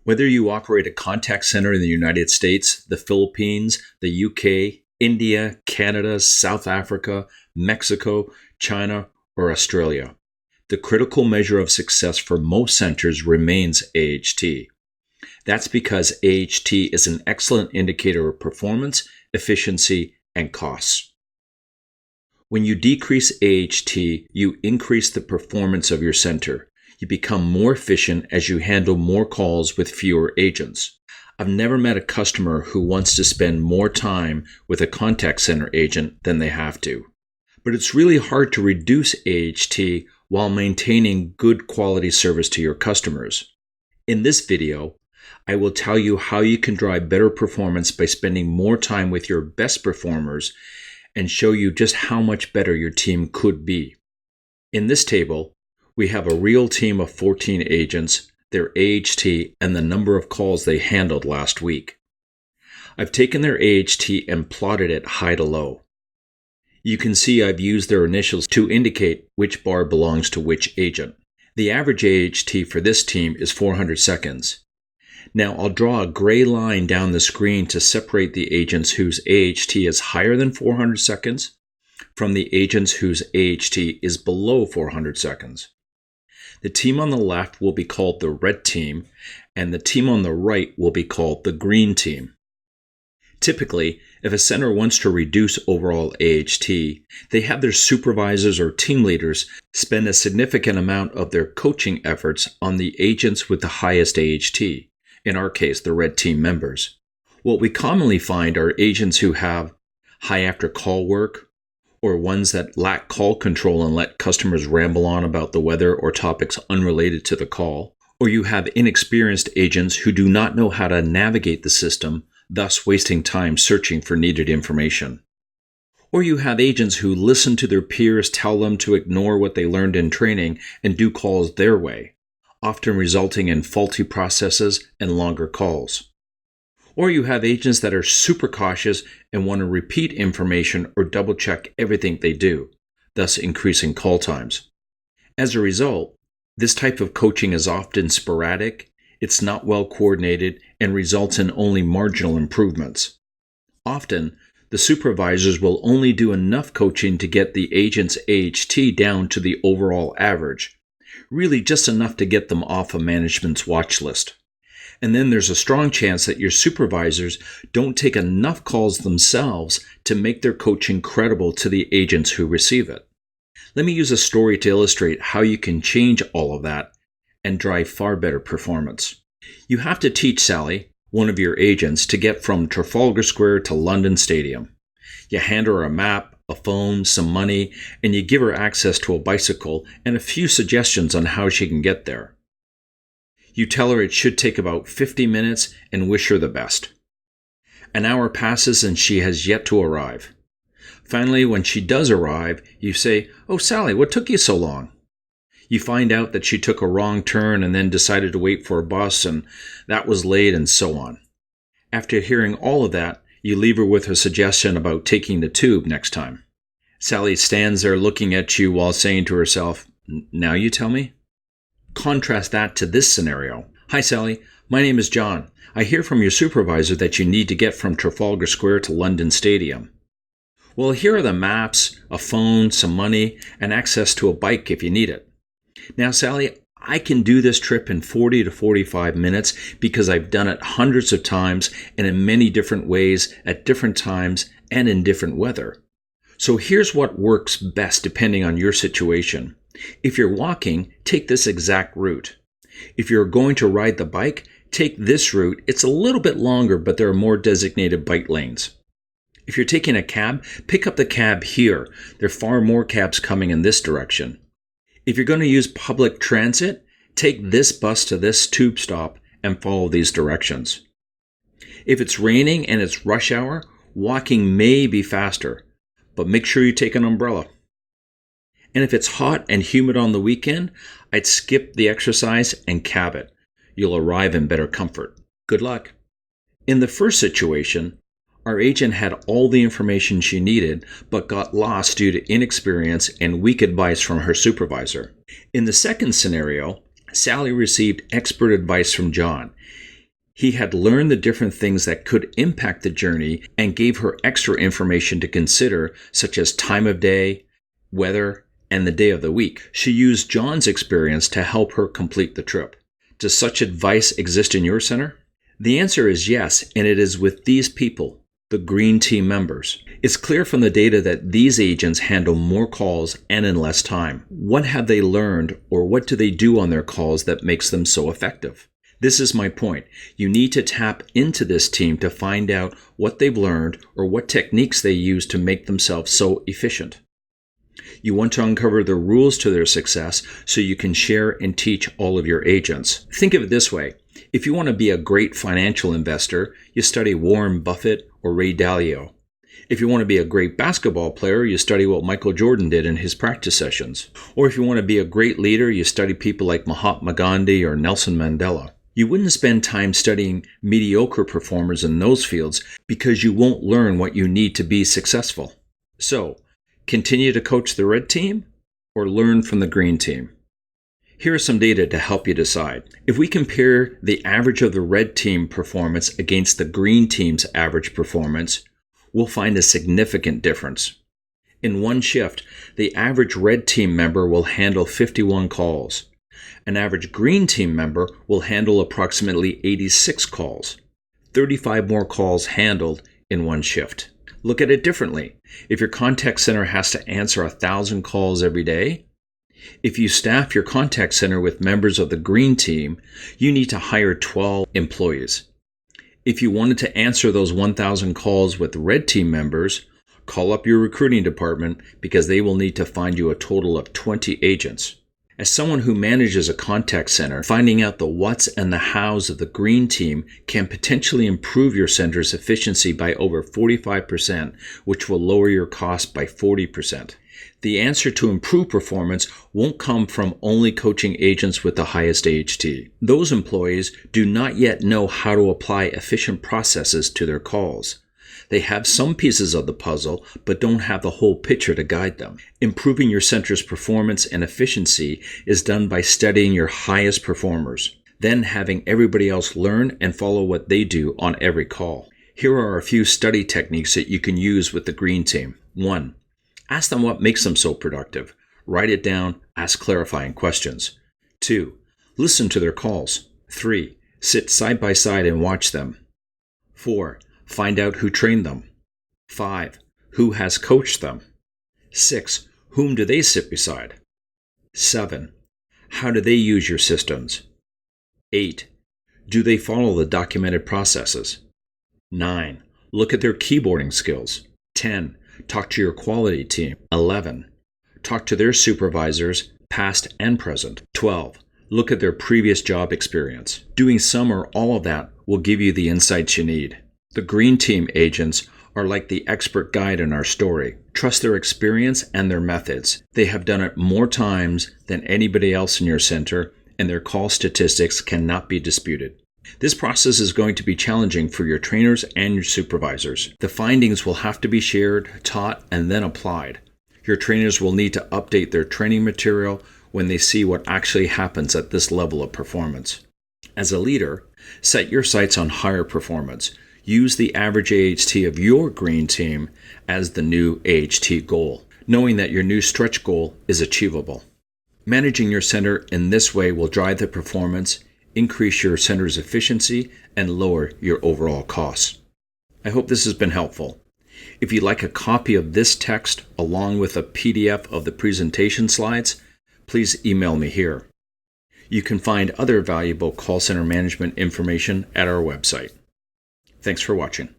Whether you operate a contact center in the United States, the Philippines, the UK, India, Canada, South Africa, Mexico, China, or Australia, the critical measure of success for most centers remains AHT. That's because AHT is an excellent indicator of performance, efficiency, and costs. When you decrease AHT, you increase the performance of your center. You become more efficient as you handle more calls with fewer agents. I've never met a customer who wants to spend more time with a contact center agent than they have to. But it's really hard to reduce AHT while maintaining good quality service to your customers. In this video, I will tell you how you can drive better performance by spending more time with your best performers and show you just how much better your team could be. In this table, we have a real team of 14 agents, their AHT, and the number of calls they handled last week. I've taken their AHT and plotted it high to low. You can see I've used their initials to indicate which bar belongs to which agent. The average AHT for this team is 400 seconds. Now I'll draw a gray line down the screen to separate the agents whose AHT is higher than 400 seconds from the agents whose AHT is below 400 seconds. The team on the left will be called the red team, and the team on the right will be called the green team. Typically, if a center wants to reduce overall AHT, they have their supervisors or team leaders spend a significant amount of their coaching efforts on the agents with the highest AHT, in our case, the red team members. What we commonly find are agents who have high after-call work, or ones that lack call control and let customers ramble on about the weather or topics unrelated to the call, or you have inexperienced agents who do not know how to navigate the system, thus wasting time searching for needed information. Or you have agents who listen to their peers tell them to ignore what they learned in training and do calls their way, often resulting in faulty processes and longer calls. Or you have agents that are super cautious and want to repeat information or double-check everything they do, thus increasing call times. As a result, this type of coaching is often sporadic, it's not well coordinated, and results in only marginal improvements. Often, the supervisors will only do enough coaching to get the agent's AHT down to the overall average, really just enough to get them off of management's watch list. And then there's a strong chance that your supervisors don't take enough calls themselves to make their coaching credible to the agents who receive it. Let me use a story to illustrate how you can change all of that and drive far better performance. You have to teach Sally, one of your agents, to get from Trafalgar Square to London Stadium. You hand her a map, a phone, some money, and you give her access to a bicycle and a few suggestions on how she can get there. You tell her it should take about 50 minutes and wish her the best. An hour passes and she has yet to arrive. Finally, when she does arrive, you say, "Oh, Sally, what took you so long?" You find out that she took a wrong turn and then decided to wait for a bus, and that was late, and so on. After hearing all of that, you leave her with a suggestion about taking the tube next time. Sally stands there looking at you while saying to herself, "Now you tell me?" Contrast that to this scenario. "Hi, Sally. My name is John. I hear from your supervisor that you need to get from Trafalgar Square to London Stadium. Well, here are the maps, a phone, some money, and access to a bike if you need it. Now, Sally, I can do this trip in 40 to 45 minutes because I've done it hundreds of times and in many different ways at different times and in different weather. So here's what works best depending on your situation. If you're walking, take this exact route. If you're going to ride the bike, take this route. It's a little bit longer, but there are more designated bike lanes. If you're taking a cab, pick up the cab here. There are far more cabs coming in this direction. If you're going to use public transit, take this bus to this tube stop and follow these directions. If it's raining and it's rush hour, walking may be faster, but make sure you take an umbrella. And if it's hot and humid on the weekend, I'd skip the exercise and cab it. You'll arrive in better comfort. Good luck. In the first situation, our agent had all the information she needed, but got lost due to inexperience and weak advice from her supervisor. In the second scenario, Sally received expert advice from John. He had learned the different things that could impact the journey and gave her extra information to consider, such as time of day, weather, and the day of the week. She used John's experience to help her complete the trip. Does such advice exist in your center? The answer is yes, and it is with these people, the Green Team members. It's clear from the data that these agents handle more calls and in less time. What have they learned, or what do they do on their calls that makes them so effective? This is my point. You need to tap into this team to find out what they've learned or what techniques they use to make themselves so efficient. You want to uncover the rules to their success so you can share and teach all of your agents. Think of it this way. If you want to be a great financial investor, you study Warren Buffett or Ray Dalio. If you want to be a great basketball player, you study what Michael Jordan did in his practice sessions. Or if you want to be a great leader, you study people like Mahatma Gandhi or Nelson Mandela. You wouldn't spend time studying mediocre performers in those fields because you won't learn what you need to be successful. So, continue to coach the red team or learn from the green team? Here are some data to help you decide. If we compare the average of the red team performance against the green team's average performance, we'll find a significant difference. In one shift, the average red team member will handle 51 calls. An average green team member will handle approximately 86 calls, 35 more calls handled in one shift. Look at it differently. If your contact center has to answer 1,000 calls every day, if you staff your contact center with members of the green team, you need to hire 12 employees. If you wanted to answer those 1,000 calls with red team members, call up your recruiting department because they will need to find you a total of 20 agents. As someone who manages a contact center, finding out the whats and the hows of the green team can potentially improve your center's efficiency by over 45%, which will lower your cost by 40%. The answer to improve performance won't come from only coaching agents with the highest AHT. Those employees do not yet know how to apply efficient processes to their calls. They have some pieces of the puzzle, but don't have the whole picture to guide them. Improving your center's performance and efficiency is done by studying your highest performers, then having everybody else learn and follow what they do on every call. Here are a few study techniques that you can use with the green team. 1. Ask them what makes them so productive. Write it down, ask clarifying questions. 2. Listen to their calls. 3. Sit side by side and watch them. 4. Find out who trained them. 5. Who has coached them. 6. Whom do they sit beside? 7. How do they use your systems? 8. Do they follow the documented processes? 9. Look at their keyboarding skills. 10. Talk to your quality team. 11. Talk to their supervisors, past and present. 12. Look at their previous job experience. Doing some or all of that will give you the insights you need. The green team agents are like the expert guide in our story. Trust their experience and their methods. They have done it more times than anybody else in your center, and their call statistics cannot be disputed. This process is going to be challenging for your trainers and your supervisors. The findings will have to be shared, taught, and then applied. Your trainers will need to update their training material when they see what actually happens at this level of performance. As a leader, set your sights on higher performance. Use the average AHT of your green team as the new AHT goal, knowing that your new stretch goal is achievable. Managing your center in this way will drive the performance, increase your center's efficiency, and lower your overall costs. I hope this has been helpful. If you'd like a copy of this text along with a PDF of the presentation slides, please email me here. You can find other valuable call center management information at our website. Thanks for watching.